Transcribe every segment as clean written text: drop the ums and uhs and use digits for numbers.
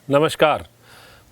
नमस्कार।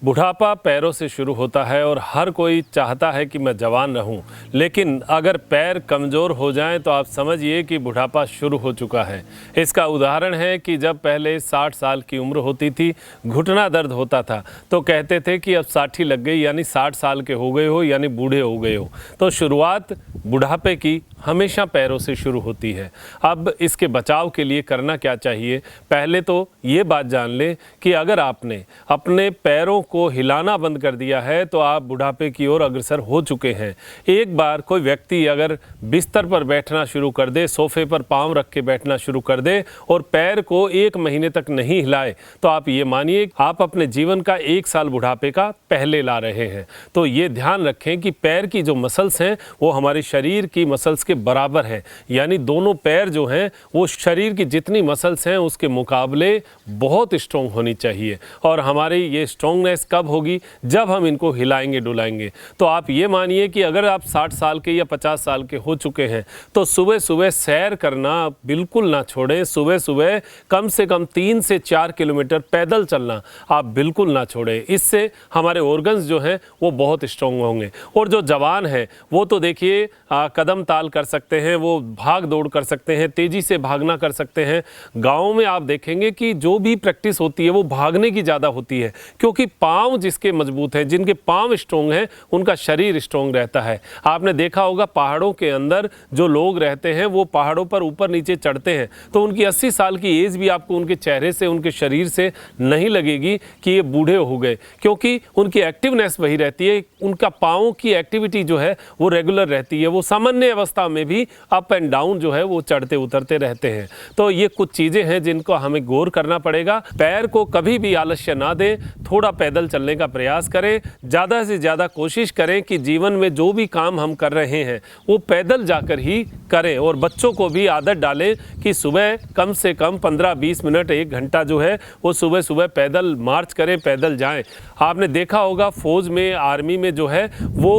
बुढ़ापा पैरों से शुरू होता है और हर कोई चाहता है कि मैं जवान रहूं, लेकिन अगर पैर कमज़ोर हो जाएं तो आप समझिए कि बुढ़ापा शुरू हो चुका है। इसका उदाहरण है कि जब पहले 60 साल की उम्र होती थी, घुटना दर्द होता था तो कहते थे कि अब 60 लग गई, यानी 60 साल के हो गए हो, यानी बूढ़े हो गए हो। तो शुरुआत बुढ़ापे की हमेशा पैरों से शुरू होती है। अब इसके बचाव के लिए करना क्या चाहिए? पहले तो ये बात जान लें कि अगर आपने अपने पैरों को हिलाना बंद कर दिया है तो आप बुढ़ापे की ओर अग्रसर हो चुके हैं। एक बार कोई व्यक्ति अगर बिस्तर पर बैठना शुरू कर दे, सोफे पर पांव रख के बैठना शुरू कर दे और पैर को 1 महीने तक नहीं हिलाए, तो आप ये मानिए आप अपने जीवन का 1 साल बुढ़ापे का पहले ला रहे हैं। तो ये ध्यान रखें कि पैर की जो मसल्स हैं वो हमारे शरीर की मसल्स के बराबर है, यानी दोनों पैर जो हैं वो शरीर की जितनी मसल्स हैं उसके मुकाबले बहुत स्ट्रॉन्ग होनी चाहिए। और हमारी ये स्ट्रॉन्गनेस कब होगी? जब हम इनको हिलाएंगे डुलाएंगे। तो आप ये मानिए कि अगर आप 60 साल के या 50 साल के हो चुके हैं तो सुबह सुबह सैर करना बिल्कुल ना छोड़ें। सुबह सुबह कम से कम 3 से 4 किलोमीटर पैदल चलना आप बिल्कुल ना छोड़ें। इससे हमारे ऑर्गन्स जो हैं वो बहुत स्ट्रॉन्ग होंगे। और जो जवान है वो तो देखिए कदम ताल कर सकते हैं, वो भाग दौड़ कर सकते हैं, तेज़ी से भागना कर सकते हैं। गाँव में आप देखेंगे कि जो भी प्रैक्टिस होती है वो भागने की ज़्यादा होती है, क्योंकि पाँव जिसके मजबूत हैं, जिनके पाँव स्ट्रॉन्ग हैं, उनका शरीर स्ट्रॉन्ग रहता है। आपने देखा होगा पहाड़ों के अंदर जो लोग रहते हैं वो पहाड़ों पर ऊपर नीचे चढ़ते हैं तो उनकी 80 साल की एज भी आपको उनके चेहरे से, उनके शरीर से नहीं लगेगी कि ये बूढ़े हो गए, क्योंकि उनकी एक्टिवनेस वही रहती है। उनका पाँव की एक्टिविटी जो है वो रेगुलर रहती है। वो सामान्य अवस्था में भी अप एंड डाउन जो है वो चढ़ते उतरते रहते हैं। तो ये कुछ चीज़ें हैं जिनको हमें गौर करना पड़ेगा। पैर को कभी भी आलस्य ना दें, थोड़ा पैदल चलने का प्रयास करें। ज़्यादा से ज़्यादा कोशिश करें कि जीवन में जो भी काम हम कर रहे हैं वो पैदल जाकर ही करें। और बच्चों को भी आदत डालें कि सुबह कम से कम 15-20 मिनट, 1 घंटा जो है वो सुबह सुबह पैदल मार्च करें, पैदल जाएं। आपने देखा होगा फौज में, आर्मी में जो है वो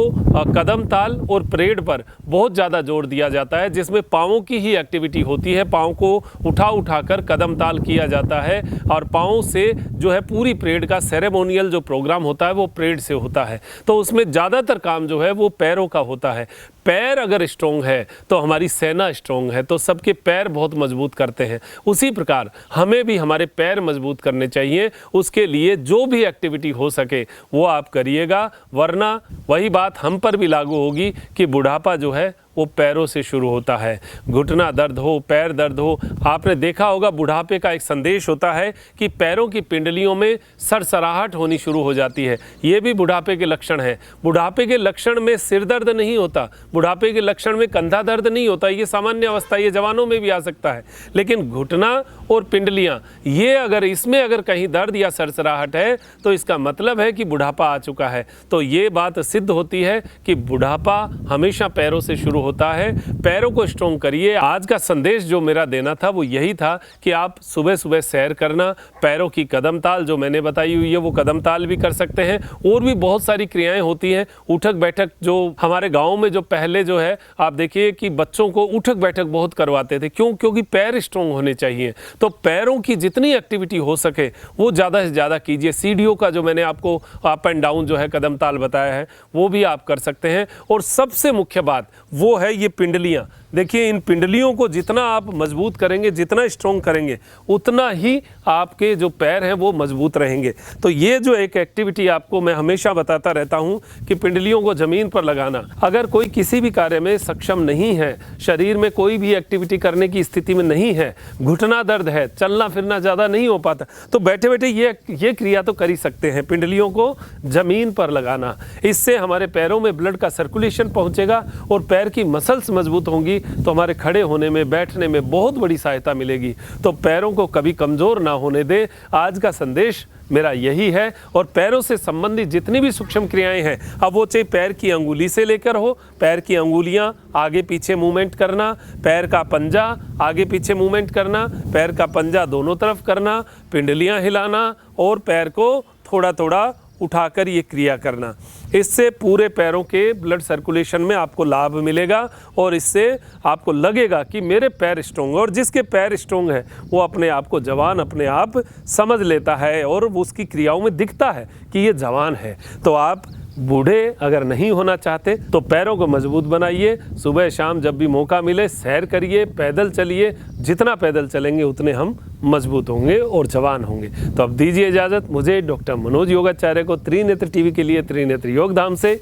कदम ताल और परेड पर बहुत ज़्यादा जोर दिया जाता है, जिसमें पाँवों की ही एक्टिविटी होती है। पाँव को उठा कर कदम ताल किया जाता है और पाँव से जो है पूरी परेड का सेरेमोनियल जो प्रोग्राम होता है वो परेड से होता है। तो उसमें ज़्यादातर काम जो है वो पैरों का होता है। पैर अगर स्ट्रॉन्ग है तो हमारी सेना स्ट्रॉन्ग है, तो सबके पैर बहुत मजबूत करते हैं। उसी प्रकार हमें भी हमारे पैर मजबूत करने चाहिए। उसके लिए जो भी एक्टिविटी हो सके वो आप करिएगा, वरना वही बात हम पर भी लागू होगी कि बुढ़ापा जो है वो पैरों से शुरू होता है। घुटना दर्द हो, पैर दर्द हो, आपने देखा होगा बुढ़ापे का एक संदेश होता है कि पैरों की पिंडलियों में सरसराहट होनी शुरू हो जाती है। ये भी बुढ़ापे के लक्षण है। बुढ़ापे के लक्षण में सिर दर्द नहीं होता, बुढ़ापे के लक्षण में कंधा दर्द नहीं होता। ये सामान्य अवस्था, ये जवानों में भी आ सकता है। लेकिन घुटना और पिंडलियाँ, ये अगर इसमें अगर कहीं दर्द या सरसराहट है तो इसका मतलब है कि बुढ़ापा आ चुका है। तो ये बात सिद्ध होती है कि बुढ़ापा हमेशा पैरों से शुरू होता है। पैरों को स्ट्रॉन्ग करिए। आज का संदेश जो मेरा देना था वो यही था कि आप सुबह सुबह सैर करना, पैरों की कदम ताल जो मैंने बताई हुई है वो कदम ताल भी कर सकते हैं। और भी बहुत सारी क्रियाएं होती हैं, उठक बैठक जो हमारे गाँव में जो पहले जो है आप देखिए कि बच्चों को उठक बैठक बहुत करवाते थे। क्यों? क्योंकि पैर स्ट्रॉन्ग होने चाहिए। तो पैरों की जितनी एक्टिविटी हो सके वो ज़्यादा से ज़्यादा कीजिए। सीढ़ियों का जो मैंने आपको अप एंड डाउन जो है कदम ताल बताया है वो भी आप कर सकते हैं। और सबसे मुख्य बात वो है ये पिंडलियाँ। देखिए इन पिंडलियों को जितना आप मजबूत करेंगे, जितना स्ट्रॉन्ग करेंगे, उतना ही आपके जो पैर हैं वो मजबूत रहेंगे। तो ये जो एक एक्टिविटी आपको मैं हमेशा बताता रहता हूँ कि पिंडलियों को ज़मीन पर लगाना। अगर कोई किसी भी कार्य में सक्षम नहीं है, शरीर में कोई भी एक्टिविटी करने की स्थिति में नहीं है, घुटना दर्द है, चलना फिरना ज़्यादा नहीं हो पाता, तो बैठे बैठे ये क्रिया तो कर ही सकते हैं, पिंडलियों को ज़मीन पर लगाना। इससे हमारे पैरों में ब्लड का सर्कुलेशन पहुँचेगा और पैर की मसल्स मजबूत होंगी तो हमारे खड़े होने में, बैठने में बहुत बड़ी सहायता मिलेगी। तो पैरों को कभी कमज़ोर ना होने दे, आज का संदेश मेरा यही है। और पैरों से संबंधित जितनी भी सूक्ष्म क्रियाएं हैं, अब वो चाहे पैर की अंगुली से लेकर हो, पैर की अंगुलियां आगे पीछे मूवमेंट करना, पैर का पंजा आगे पीछे मूवमेंट करना, पैर का पंजा दोनों तरफ करना, पिंडलियां हिलाना और पैर को थोड़ा थोड़ा उठाकर ये क्रिया करना। इससे पूरे पैरों के ब्लड सर्कुलेशन में आपको लाभ मिलेगा और इससे आपको लगेगा कि मेरे पैर स्ट्रोंग है। और जिसके पैर स्ट्रोंग है वो अपने आप को जवान अपने आप समझ लेता है और उसकी क्रियाओं में दिखता है कि ये जवान है। तो आप बूढ़े अगर नहीं होना चाहते तो पैरों को मजबूत बनाइए, सुबह शाम जब भी मौका मिले सैर करिए, पैदल चलिए। जितना पैदल चलेंगे उतने हम मजबूत होंगे और जवान होंगे। तो अब दीजिए इजाज़त मुझे, डॉक्टर मनोज योगाचार्य को, त्रिनेत्र टीवी के लिए त्रिनेत्र योगधाम से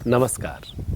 नमस्कार।